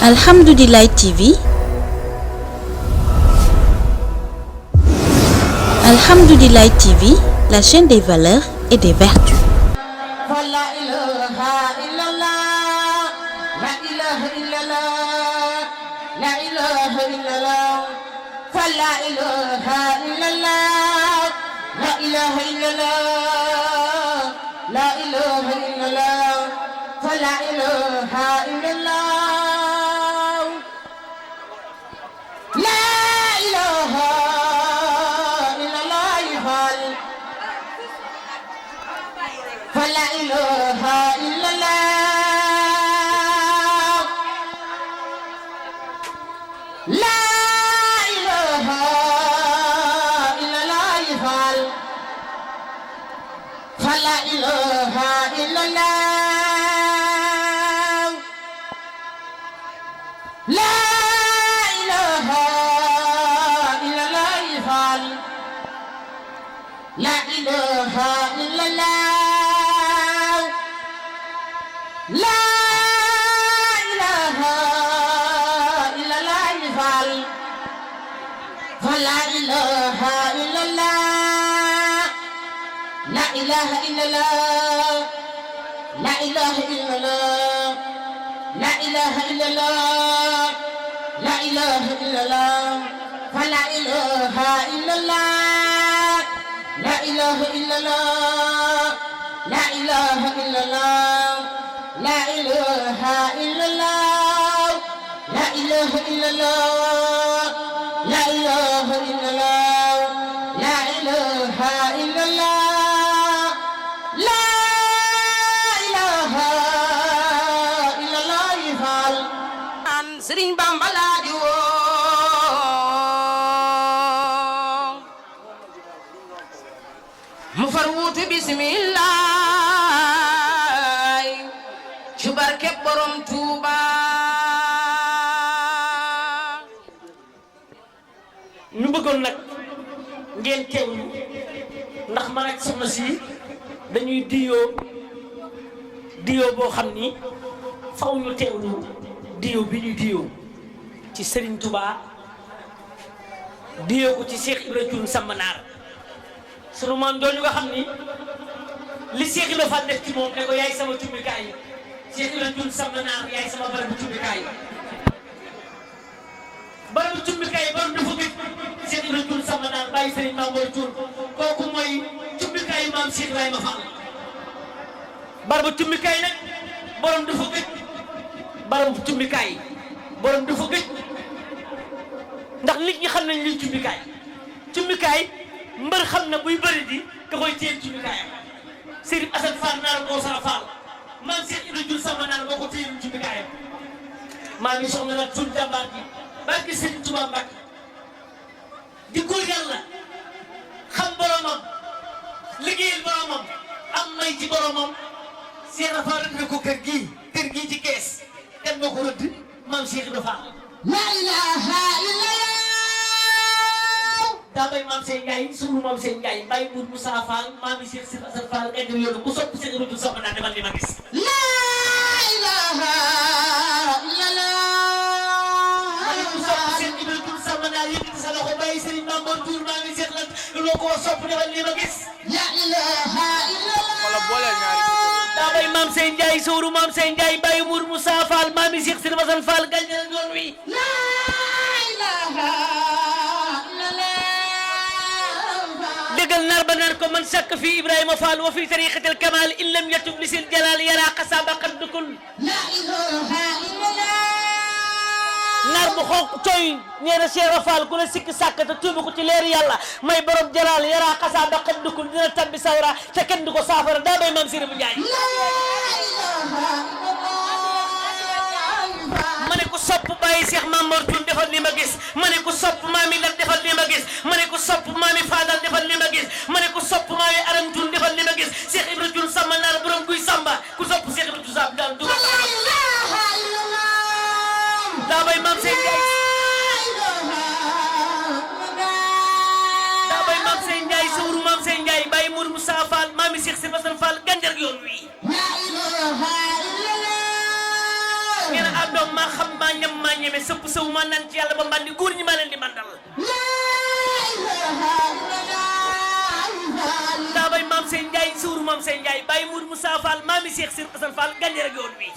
Alhamdoulilah TV. Alhamdoulilah TV, la chaîne des valeurs et des vertus. Sëriñ Bamba laa di woo mu far wuutu bismillah ci barke borom Tuuba ñu bëggoon nag ngeen teewlu ndax man ak soxna si dañuy diyoo boo xam ni faw ñu teewlu diyo bi ñu diyo ci Serigne Touba diyo ko ci Cheikh Ibra Thioune Samba Naar sunu maam doon nga xam ni li Cheikh Ibra Fall def ci moom ne ko yaay sama cummikaay Cheikh Ibra Thioune Samba Naar yaay sama barabu cummikaay barabu cummikaay borom dafa gëj Cheikh Ibra Thioune Samba Naar bàyyi Serigne Mamour Thioune kooku mooy cummikaayu maam Cheikh Ibrahima Fall barabu cummikaay nag borom dafa gëj barabu cummikaay borom dafa gëj ndax nit ñi xam nañ liy cummikaay mbër xam na buy bëri di ka koy téye cummikaayam Serigne Assane Fall naar ko sa Fall maam Cheikh Ibra Thioune Samba Naar boo ko téye cummikaayam maa ngi soxla nag suñu jàmbaar gi barke Serigne Touba Mbacke di góor yàlla xam boromam liggéeyal boromam am may ci boromam Cheikh Rafa rek ne ko kër gii ci kees kenn moo ko rëdd maam Cheikh Ibra Fall la ilaha illallah daa bay maam Sey Ndiaye sunu maam Sey Ndiaye Baye Mour Moussa Fall maam Cheikh Sir Assane Fall egg yoonu ku sopp Cheikh Ibra Thioune Samba Naar demal li ma gis la ilaha illallah ku sopp Cheikh Ibra Thioune Samba Naar yëkkati sa loxo bàyyi Serigne Mamour Tour maa ngi Cheikh lan loo ko sopp demal li ma gis la ilaha illallah daa bay maam Sey Ndiaye sowru maam Sey Ndiaye Baye Mour Moussa Fall maam Cheikh Sir Assane Fall gañ na yoon wi la ilaha déggal naar ba naan ko man sàkk fii Ibrahima Fall wa fi tariqatil kamal in lam yatub li sil jalal yara xasaba qaddukul la ilaha illallah naar bu xonq cooy ñeena Cheikh Fall ku la sikki sàkk te tuubu ko ci leer yàlla may borom jalal yara xasaba qaddukul dina tabbi sawra te kenn du ko saafara daa bay maam Siré bu Njaay ma ne ko sopp bàyyi Cheikh Mamour Thioune defal li ma gis ma ne ko sopp maami Lat defal li ma gis ma ne ko sopp maami Fadal defal li ma gis ma ne ko sopp maami Aram Thioune defal li ma gis Cheikh Ibra Thioune Samba Naar borom guy Samba ku sopp Cheikh Ibra Thioune Samba daan dugal daa bay maam Sey Ndiaye daa bay maam Sey Ndiaye sowru maam Sey Ndiaye Baye Mour Moussa Fall maami Cheikh Sir Assane Fall ganjar yoon wi ngeen doom maa xam maa ñam maa ñeme sëpp sëw maa naan ci yàlla ba mbandi góor ñi maa leen di mandal daa bay maam Sey Ndiaye suuru maam Sey Ndiaye bàyyi Mour Moussa Fall maami Cheikh Sir Assane Fall gànjër ak yoon bi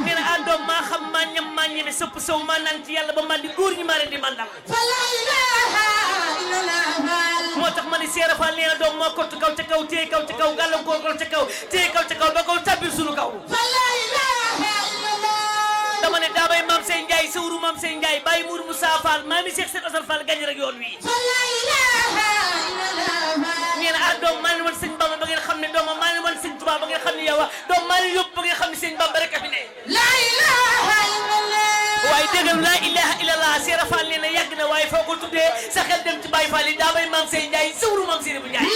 nee na ah doom maa xam maa ñam maa ñeme sëpp sëw maa naan ci yàlla ba mbandi góor ñi maa leen di mandal moo tax ma ni Seera Fall nee na doom moo kott kaw ca kaw téye kaw ca kaw gàllankoor kaw ca kaw téye kaw ca kaw ba kaw tàbbil sunu kaw dama ne daa bay maam Sey Ndiaye sawru maam Sey Ndiaye bàyyi Mour Moussa Fall maami Cheikh Sir Assane Fall gànjër ak yoon wi nee na ah doom maa leen wan sëñ Bamba ba ngeen xam ne doomam maa leen wan sëñ Tuubaa ba ngeen xam ne yow doom maa leen yóbbu ba ngeen xam ne sëñ Bamba rek a fi ne waaye déggal laa ilaha illallah Seera Fall nee na yàgg na waaye foo ko tuddee sa xel dem ci Baye Fall yi daa bay maam Sey Ndiaye sawru maam Sey bu Ndiaye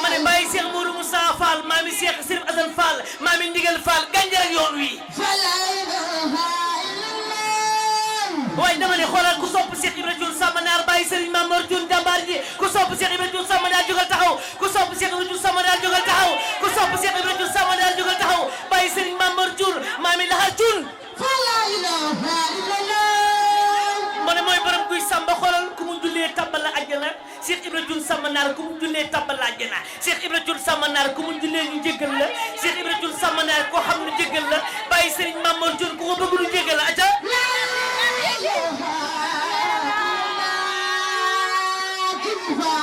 ma ne bàyyi Cheikh Mourou Moussa Fall maami Cheikh Sir Assane Fall maami Ndigal Fall gànjër ak yoon wi waaye dama ne xoolal ku sopp Cheikh Ibra Thioune Samba Naar bàyyi Serigne Mamour Thioune jàmbaar ji ku sopp Cheikh Ibra Thioune Samba Naar jógal taxaw ku sopp Cheikh Ibra Thioune Samba Naar jógal taxaw ku sopp Cheikh Ibra Thioune Samba Naar jógal taxaw bàyyi Serigne Mamour Thioune maami Lahar Thioune ma ne mooy borom kuy Samba xoolal ku mu jullee tàbbal la àjjana Cheikh Ibra Thioune Samba Naar ku mu jullee tàbbal la àjjana Cheikh Ibra Thioune Samba Naar ku mu jullee ñu jéggal la Cheikh Ibra Thioune Samba Naar koo xam ne jéggal la bàyyi Serigne Mamour Thioune ku ko bëgg lu jéggal la aca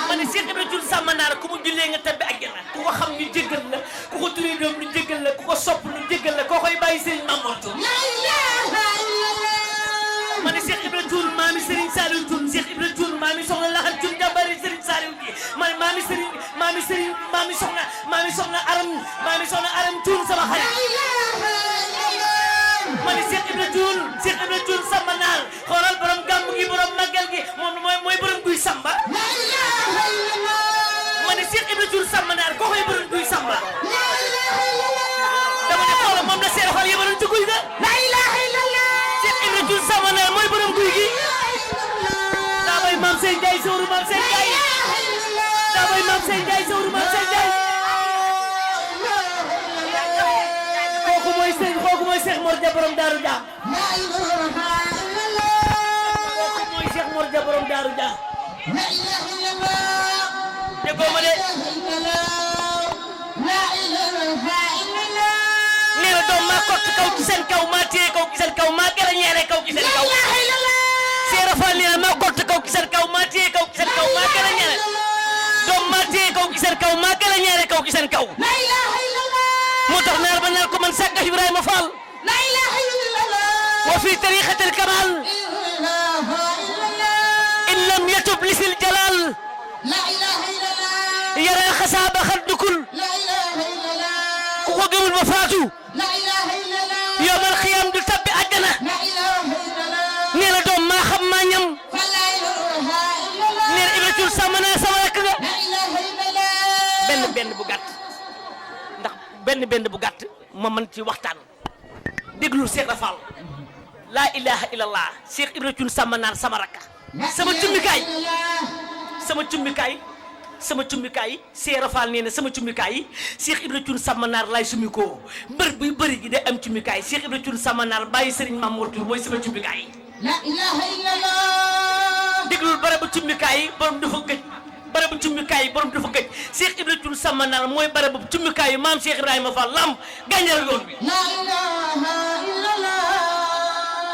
ma ne Cheikh Ibra Thioune Samba Naar ku mu jullee nga tabbi àjjana ku ko xam ñu jéggal la ku ko turee doom ñu jéggal la ku ko sopp ñu jéggal la koo koy bàyyi Serigne Mamour Thioune ma ne Cheikh Ibra Thioune maami Serigne Saliou Thioune Cheikh Ibra Thioune maami soxna Lahar Thioune jàmbari Serigne Saliou ji ma ne maami soxna Aram Thioune sama xarit ma ne Cheikh Ibra Thioune Samba Naar xoolal borom gàmmu gi borom màggal gi moom mooy borom guy Samba ma ne Cheikh Ibra Thioune Samba Naar koo koy borom guy Samba dama ne xoolal moom la Seera Fall yebaloon ci guy ga Cheikh Ibra Thioune Samba Naar mooy borom guy gi daa bay maam Sey Ndiaye sawru maam Sey Ndiaye daa bay maam Sey Ndiaye sawru maam Sey Ndiaye kooku mooy Cheikh Mor Dia borom Daaru Dia kooku mooy Cheikh Mor Dia borom Daaru Dia déggoo ma de nee na doom maa kott kaw ci seen kaw maa téye kaw ci seen kaw maa gën a ñeere kaw ci seen kaw Seera Fall nee na maa kott kaw ci seen kaw maa téye kaw ci seen kaw maa gën a ñeere doom maa téye kaw ci seen kaw maa gën a ñeere kaw ci seen kaw moo tax naar ba naar ko man sàkka Ibrahima Fall wa fi tariqatil kamal in lam yatub lisil jalal yara xasaaba xaddukul ku ko gëmul ba faatu yowmal xiyaam du tabbi àjjana nee na doom maa xam maa ñam nee na Ibra Thioune Samba Naar sama rakk nga benn bu gàtt ndax benn bu gàtt ma mën ci waxtaan déglu Cheikh Rafal laa ilaha illallah Cheikh Ibra Thioune Samba Naar sama rakk sama cummikaay Seera Fall nee na sama cummikaay Cheikh Ibra Thioune Samba Naar laay summi ko mbër buy bëri gi day am cummikaay Cheikh Ibra Thioune Samba Naar bàyyi Serigne Mamour Tour mooy sama cummikaay la ilaha illallah déglul bare bu cummikaay borom dafa gëj bare bu cummikaay borom dafa gëj Cheikh Ibra Thioune Samba Naar mooy bare bu cummikaay maam Cheikh Ibrahima Fall lamb gànjal yoon bi la ilaha illallah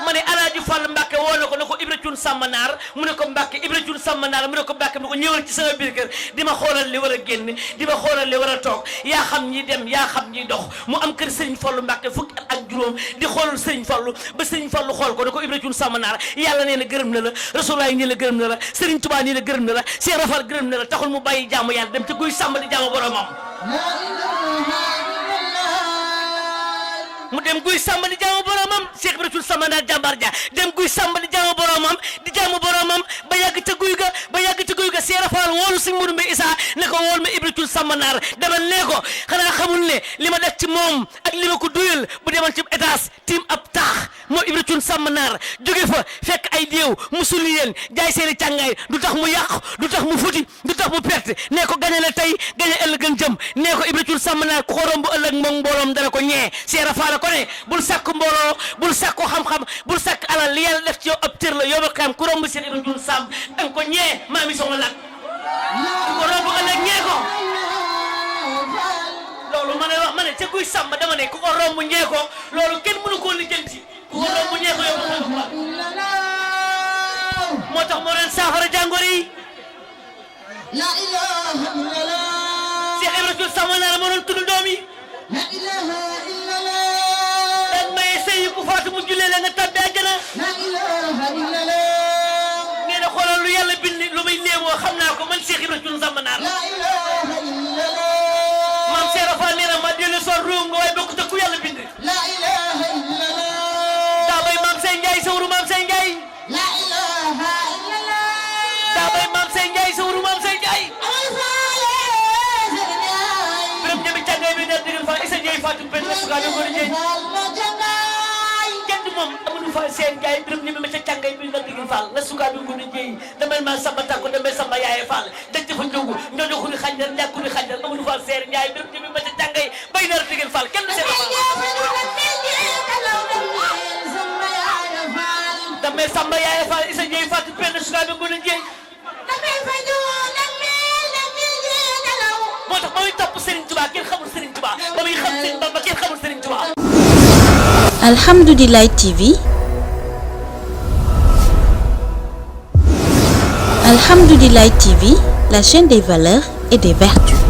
ma ne Alaaji Fall Mbàkke woo na ko ne ko Ibra Thioune Samba Naar mu ne ko Mbàkke Ibra Thioune Samba Naar mu ne ko Mbàkke mu ne ko ñëwal ci sama biir kër di ma xoolal li war a génn di ma xoolal li war a toog yaa xam ñi dem yaa xam ñi dox mu am kër Serigne Fallu Mbàkke fukki at ak juróom di xoolal Serigne Fallu ba Serigne Fallu xool ko ne ko Ibra Thioune Samba Naar yàlla nee na gërëm na la Rasulaay nii la gërëm na la Serigne Touba nii la gërëm na la Cheikh Rafal gërëm na la taxul mu bàyyi jaamu yàlla dem ci guy Samba di jaamu boromam mu dem guy Samba di jaamu boromam Cheikh Ibra Thioune Samba Naar jàmbaar ja dem guy Samba di jaamu boromam ba yàgg ca guy ga Seera Fall woolu Sëñ Modou Mbaye Issa ne ko wool ma Ibra Thioune Samba Naar demal ne ko xanaa xamul ne li ma def ci moom ak li ma ko duyal bu demal ci étage tiim ab taax moom Ibra Cuun sàmm naar jóge fa fekk ay déew mu sulli leen jaay seeni càngaay du tax mu yàqu du tax mu futi du tax mu perte nee ko gañe la tey gañe ëllëg gën jëm nee ko Ibra Cuun sàmm naar ku ko romb ëllëg moom mbooloom dara ko ñee seera faala ko ne bul sàkk mbooloo bul sàkku xam-xam bul sàkk alal li yàlla def ci yow ab tër la yow ba xam ku romb Cheikh Ibra Cuun sàmm danga ko ñee maa mi soxla laat ku ko romb ëllëg ñee ko loolu ma ne wax ma ne ca kuy sàmm dama ne ku ko romb ñee ko loolu kenn mënu koo lijjanti ku ko romb ñee ko yow ba xam moo tax moo leen saafara jàngoro yi la ilaha illallah Cheikh Ibra Cuun sàmm naa la moo doon tudd doom yi la ilaha illallah dan maye sëy ku faatu mu jullee la nga tàbbi àjjana la ilaha illallah ngeen a xoolal lu yàlla bind lu may léemoo xam naa ko man Cheikh Ibra Cuun sàmm naa la la ilaha illallah maam Cheikh Rafa nee na ma dellu sol ruum nga waaye bokk te ku yàlla bind la ilaha illallah daa bay maam Sey Njaay sawru maam Sey Njaay la ilaha illallah daa bay maam Sey Njaay sawru maam Sey Njaay biram ñami càngay bi ne digil fa isa Njaay Fatou Ben la sukaa dogoor Njaay kenn moom Amadou Fall Seen Njaay biram ñami ma ca càngay bi ne digil Fall la sukaa dogoor Njaay damay ma samba takko damay samba yaaye Fall dëj fa njógu ñooñu xuri xànjar ñàkkuri xànjar Amadou Fall Seen Njaay biram ñami ma ca càngay bay na digil Fall kenn du seen damay samba yaaye Fall isa Njaay Fatou Ben la sukaa dogoor Njaay moo tax ba muy topp Serigne Touba kenn xamul Serigne Touba ba muy xam Serigne Bamba kenn xamul Serigne Touba. Alhamdoulilah TV. Alhamdoulilah TV, la chaîne des valeurs et des vertus.